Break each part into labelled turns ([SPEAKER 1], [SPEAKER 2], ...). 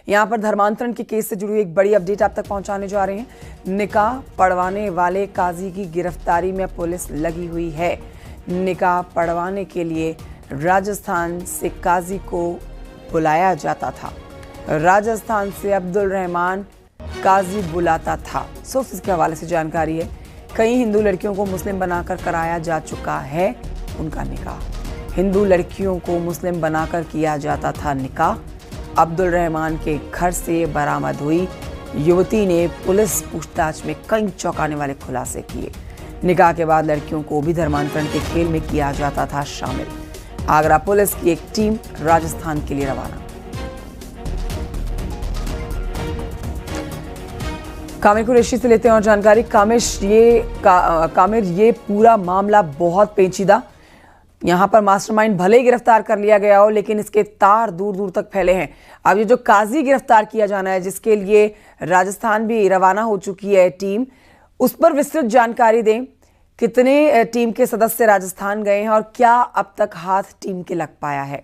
[SPEAKER 1] यहाँ पर धर्मांतरण के केस से जुड़ी एक बड़ी अपडेट आप तक पहुंचाने जा रहे हैं। निकाह पढ़वाने वाले काजी की गिरफ्तारी में पुलिस लगी हुई है। निकाह पढ़वाने के लिए राजस्थान से काजी को बुलाया जाता था। राजस्थान से अब्दुल रहमान काजी बुलाता था। सोर्सेस के हवाले से जानकारी है, कई हिंदू लड़कियों को मुस्लिम बनाकर कराया जा चुका है उनका निकाह। हिंदू लड़कियों को मुस्लिम बनाकर किया जाता था निकाह। अब्दुल रहमान के घर से बरामद हुई युवती ने पुलिस पूछताछ में कई चौंकाने वाले खुलासे किए। निकाह के बाद लड़कियों को भी धर्मांतरण के खेल में किया जाता था शामिल। आगरा पुलिस की एक टीम राजस्थान के लिए रवाना। कामिर कुरैशी से लेते हैं और जानकारी। कामिर, ये पूरा मामला बहुत पेचीदा। यहाँ पर मास्टरमाइंड भले ही गिरफ्तार कर लिया गया हो, लेकिन इसके तार दूर दूर तक फैले हैं। अब ये जो काजी गिरफ्तार किया जाना है, जिसके लिए राजस्थान भी रवाना हो चुकी है टीम, उस पर विस्तृत जानकारी दें। कितने टीम के सदस्य राजस्थान गए हैं और क्या अब तक हाथ टीम के लग पाया है?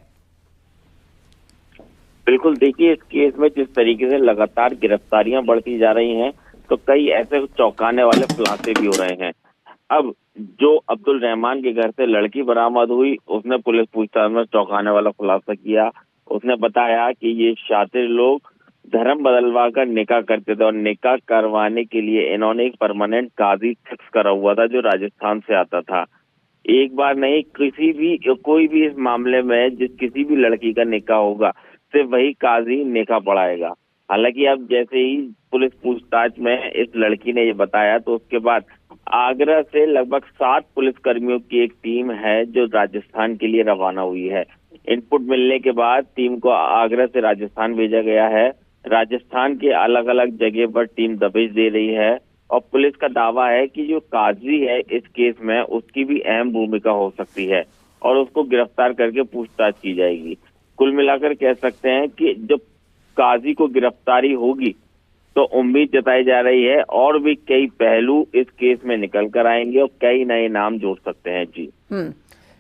[SPEAKER 2] बिल्कुल, देखिए, इस केस में जिस तरीके से लगातार गिरफ्तारियां बढ़ती जा रही हैं, तो कई ऐसे चौंकाने वाले खुलासे भी हो रहे हैं। अब जो अब्दुल रहमान के घर से लड़की बरामद हुई, उसने पुलिस पूछताछ में चौंकाने वाला खुलासा किया। उसने बताया कि ये शातिर लोग धर्म बदलवा कर निकाह करते थे और निकाह करवाने के लिए इन्होंने एक परमानेंट काजी फिक्स करा हुआ था जो राजस्थान से आता था। एक बार नहीं, कोई भी इस मामले में किसी भी लड़की का निकाह होगा, सिर्फ वही काजी निकाह पढ़ाएगा। हालांकि अब जैसे ही पुलिस पूछताछ में इस लड़की ने ये बताया, तो उसके बाद आगरा से लगभग 7 पुलिसकर्मियों की एक टीम है जो राजस्थान के लिए रवाना हुई है। इनपुट मिलने के बाद टीम को आगरा से राजस्थान भेजा गया है। राजस्थान के अलग अलग जगह पर टीम दबिश दे रही है और पुलिस का दावा है कि जो काजी है इस केस में, उसकी भी अहम भूमिका हो सकती है और उसको गिरफ्तार करके पूछताछ की जाएगी। कुल मिलाकर कह सकते हैं कि जब काजी को गिरफ्तारी होगी तो उम्मीद जताई जा रही है और भी कई पहलू इस केस में निकल कर आएंगे और कई नए नाम जोड़ सकते हैं। जी,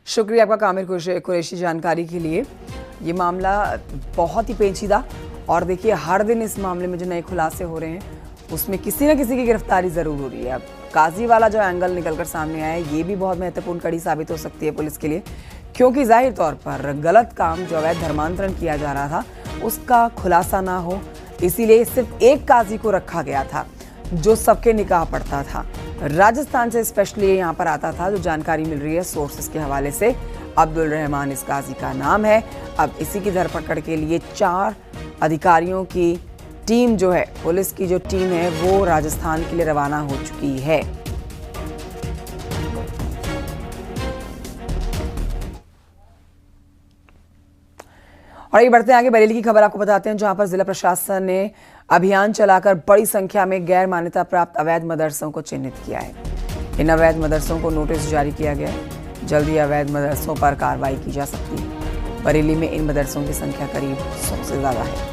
[SPEAKER 1] शुक्रिया आपका कामिर कुरैशी जानकारी के लिए। ये मामला बहुत ही पेचीदा, और देखिए हर दिन इस मामले में जो नए खुलासे हो रहे हैं उसमें किसी न किसी की गिरफ्तारी जरूर हो रही है। अब काजी वाला जो एंगल निकलकर सामने आया है, ये भी बहुत महत्वपूर्ण कड़ी साबित हो सकती है पुलिस के लिए, क्योंकि जाहिर तौर पर गलत काम जो अवैध धर्मांतरण किया जा रहा था उसका खुलासा ना हो, इसीलिए सिर्फ एक काजी को रखा गया था जो सबके निकाह पढ़ता था। राजस्थान से स्पेशली यहाँ पर आता था, जो जानकारी मिल रही है सोर्सेस के हवाले से। अब्दुल रहमान इस काजी का नाम है। अब इसी की धरपकड़ के लिए 4 अधिकारियों की टीम जो है, पुलिस की जो टीम है, वो राजस्थान के लिए रवाना हो चुकी है। और ये बढ़ते हैं आगे, बरेली की खबर आपको बताते हैं, जहां पर जिला प्रशासन ने अभियान चलाकर बड़ी संख्या में गैर मान्यता प्राप्त अवैध मदरसों को चिन्हित किया है। इन अवैध मदरसों को नोटिस जारी किया गया है। जल्द ही अवैध मदरसों पर कार्रवाई की जा सकती है। बरेली में इन मदरसों की संख्या करीब 100 से ज्यादा है।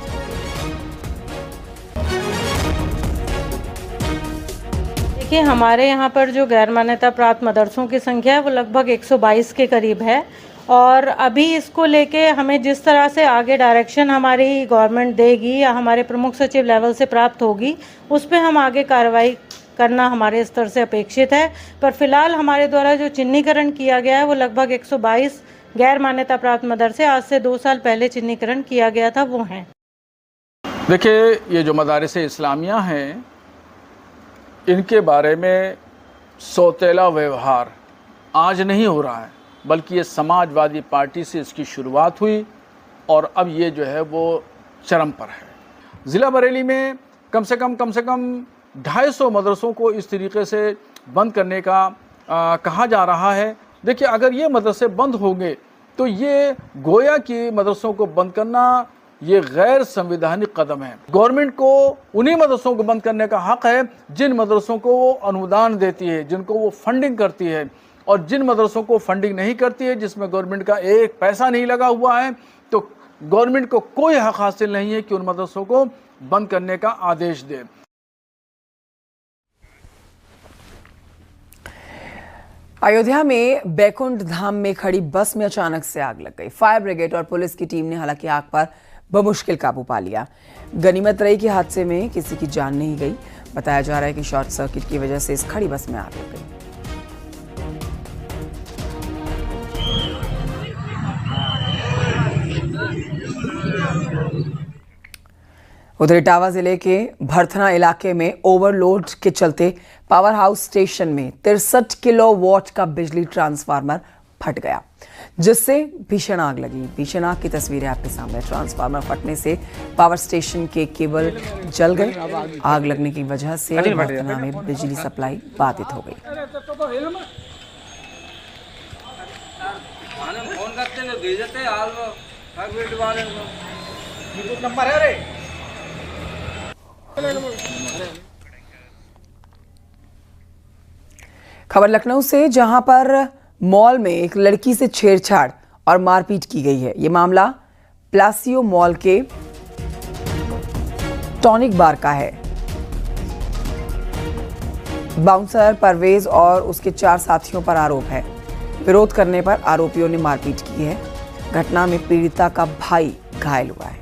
[SPEAKER 3] देखिए, हमारे यहाँ पर जो गैर मान्यता प्राप्त मदरसों की संख्या है वो लगभग 122 के करीब है। और अभी इसको लेके हमें जिस तरह से आगे डायरेक्शन हमारी गवर्नमेंट देगी या हमारे प्रमुख सचिव लेवल से प्राप्त होगी, उस पर हम आगे कार्रवाई करना हमारे स्तर से अपेक्षित है। पर फिलहाल हमारे द्वारा जो चिन्हीकरण किया गया है वो लगभग 122 गैर मान्यता प्राप्त मदरसे आज से 2 साल पहले चिन्हीकरण किया गया था, वो हैं।
[SPEAKER 4] देखिए, ये जो मदारिस इस्लामिया हैं, इनके बारे में सौतेला व्यवहार आज नहीं हो रहा है, बल्कि ये समाजवादी पार्टी से इसकी शुरुआत हुई और अब ये जो है वो चरम पर है। ज़िला बरेली में कम से कम 250 मदरसों को इस तरीके से बंद करने का कहा जा रहा है। देखिए, अगर ये मदरसे बंद होंगे तो ये गोया कि मदरसों को बंद करना ये गैर संवैधानिक कदम है। गवर्नमेंट को उन्हीं मदरसों को बंद करने का हक है जिन मदरसों को वो अनुदान देती है, जिनको वो फंडिंग करती है, और जिन मदरसों को फंडिंग नहीं करती है, जिसमें गवर्नमेंट का एक पैसा नहीं लगा हुआ है, तो गवर्नमेंट को कोई हक हासिल नहीं है कि उन मदरसों को बंद करने का आदेश दे।
[SPEAKER 1] अयोध्या में बैकुंठ धाम में खड़ी बस में अचानक से आग लग गई। फायर ब्रिगेड और पुलिस की टीम ने हालांकि आग पर बमुश्किल काबू पा लिया। गनीमत रही कि हादसे में किसी की जान नहीं गई। बताया जा रहा है कि शॉर्ट सर्किट की वजह से इस खड़ी बस में आग लग गई। उधर इटावा जिले के भरथना इलाके में ओवरलोड के चलते पावर हाउस स्टेशन में 63 किलोवाट का बिजली ट्रांसफार्मर फट गया, जिससे भीषण आग लगी। भीषण आग की तस्वीरें आपके सामने। ट्रांसफार्मर फटने से पावर स्टेशन के केबल जल गए। आग लगने की वजह से भरथना में बिजली सप्लाई बाधित हो गई। खबर लखनऊ से, जहां पर मॉल में एक लड़की से छेड़छाड़ और मारपीट की गई है। यह मामला प्लासियो मॉल के टॉनिक बार का है। बाउंसर परवेज और उसके 4 साथियों पर आरोप है। विरोध करने पर आरोपियों ने मारपीट की है। घटना में पीड़िता का भाई घायल हुआ है।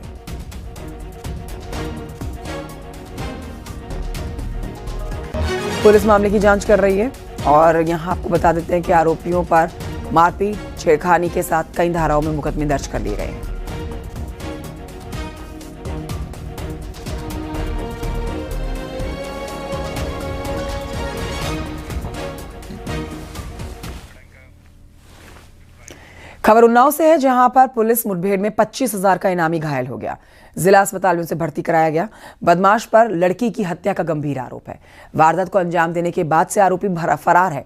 [SPEAKER 1] पुलिस मामले की जांच कर रही है और यहां आपको बता देते हैं कि आरोपियों पर मारपीट, छेड़खानी के साथ कई धाराओं में मुकदमे दर्ज कर लिए गए हैं। खबर उन्नाव से है, जहां पर पुलिस मुठभेड़ में 25,000 का इनामी घायल हो गया। जिला अस्पताल में उसे भर्ती कराया गया। बदमाश पर लड़की की हत्या का गंभीर आरोप है। वारदात को अंजाम देने के बाद से आरोपी फरार है।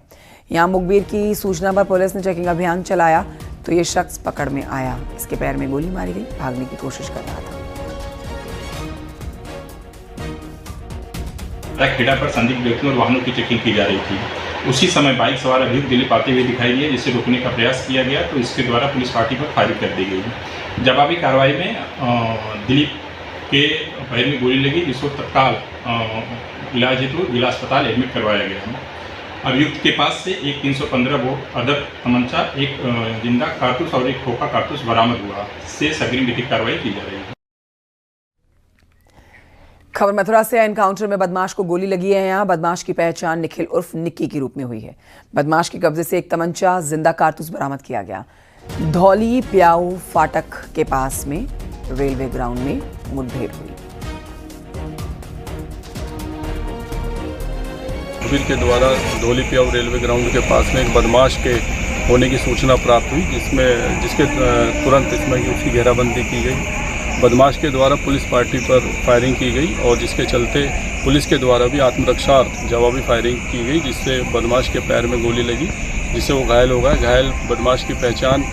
[SPEAKER 1] यहां मुखबिर की सूचना पर पुलिस ने चेकिंग अभियान चलाया तो ये शख्स पकड़ में आया। इसके पैर में गोली मारी गई। भागने की कोशिश कर रहा था।
[SPEAKER 5] खेड़ा पर संदिग्ध व्यक्तियों और वाहनों की चेकिंग की जा रही थी। उसी समय बाइक सवार अभियुक्त दिलीप आते हुए दिखाई दिए, जिसे रोकने का प्रयास किया गया तो इसके द्वारा पुलिस पार्टी पर फायरिंग कर दी गई। जवाबी कार्रवाई में दिलीप के पैर में गोली लगी, जिसको तत्काल इलाज हेतु जिला अस्पताल एडमिट करवाया गया। अभियुक्त के पास से एक 315 बोर अदर तमंचा, एक जिंदा कारतूस और एक खोखा कारतूस बरामद हुआ। शेष अग्रिम विधिक कार्रवाई की जा रही है।
[SPEAKER 1] खबर मथुरा से, एनकाउंटर में बदमाश को गोली लगी है। यहाँ बदमाश की पहचान निखिल उर्फ निक्की के रूप में हुई है। बदमाश के कब्जे से एक तमंचा, जिंदा कारतूस बरामद किया गया। धौली प्याऊ फाटक के पास में रेलवे ग्राउंड में मुठभेड़ हुई।
[SPEAKER 6] मुखबिर के द्वारा धौली प्याऊ रेलवे ग्राउंड के पास में एक बदमाश के होने की सूचना प्राप्त हुई, जिसके तुरंत इसमें उसकी घेराबंदी की गई। बदमाश के द्वारा पुलिस पार्टी पर फायरिंग की गई और जिसके चलते पुलिस के द्वारा भी आत्मरक्षार्थ जवाबी फायरिंग की गई, जिससे बदमाश के पैर में गोली लगी, जिससे वो घायल हो गया। घायल बदमाश की पहचान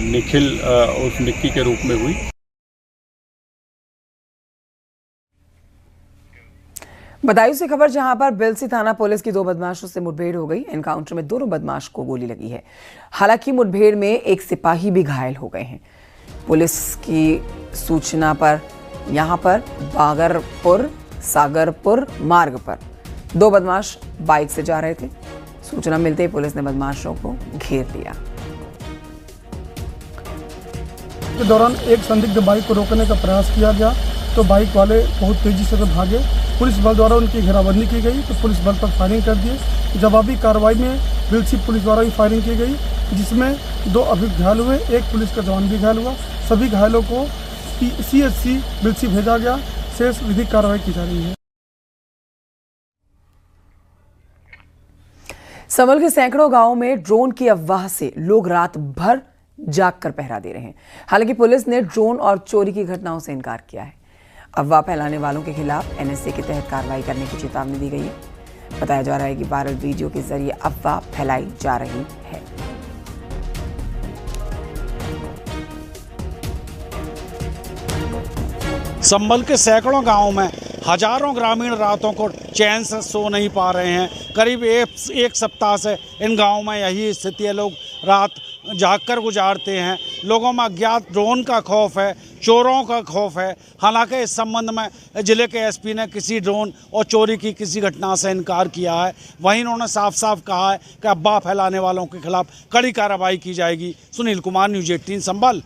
[SPEAKER 6] निखिल उर्फ निक्की के रूप में हुई।
[SPEAKER 1] बदायूं से खबर, जहां पर बिलसी थाना पुलिस की 2 बदमाशों से मुठभेड़ हो गई। एनकाउंटर में दोनों बदमाश को गोली लगी है। हालांकि मुठभेड़ में एक सिपाही भी घायल हो गए हैं। पुलिस की सूचना पर यहां पर बागरपुर सागरपुर मार्ग पर 2 बदमाश बाइक से जा रहे थे। सूचना मिलते ही पुलिस ने बदमाशों को घेर लिया।
[SPEAKER 7] के दौरान एक संदिग्ध बाइक को रोकने का प्रयास किया गया तो बाइक वाले बहुत तेजी से भागे। पुलिस बल द्वारा उनकी घेराबंदी की गई तो पुलिस बल पर फायरिंग कर दिए। जवाबी कार्रवाई में बिलसी पुलिस द्वारा भी फायरिंग की गई, जिसमें 2 अभियुक्त घायल हुए, एक पुलिस का जवान भी घायल हुआ। सभी घायलों को CHC बिलसी भेजा गया। शेष विधिक कार्रवाई की जा रही है।
[SPEAKER 1] संभल के सैकड़ों गांवों में ड्रोन की अफवाह से लोग रात भर जागकर पहरा दे रहे हैं। हालांकि पुलिस ने ड्रोन और चोरी की घटनाओं से इनकार किया है। अफवाह फैलाने वालों के खिलाफ NSA के तहत कार्रवाई करने की चेतावनी दी गई है। बताया जा रहा है कि वायरल वीडियो के जरिए अफवाह फैलाई जा रही है।
[SPEAKER 8] संभल के सैकड़ों गांवों में हजारों ग्रामीण रातों को चैन से सो नहीं पा रहे हैं। करीब एक सप्ताह से इन गांवों में यही स्थिति है। लोग रात जागकर गुजारते हैं। लोगों में अज्ञात ड्रोन का खौफ है, चोरों का खौफ है। हालांकि इस संबंध में जिले के SP ने किसी ड्रोन और चोरी की किसी घटना से इनकार किया है। वहीं उन्होंने साफ साफ कहा है कि अफवाह फैलाने वालों के खिलाफ कड़ी कार्रवाई की जाएगी। सुनील कुमार, न्यूज़ 18 संभल।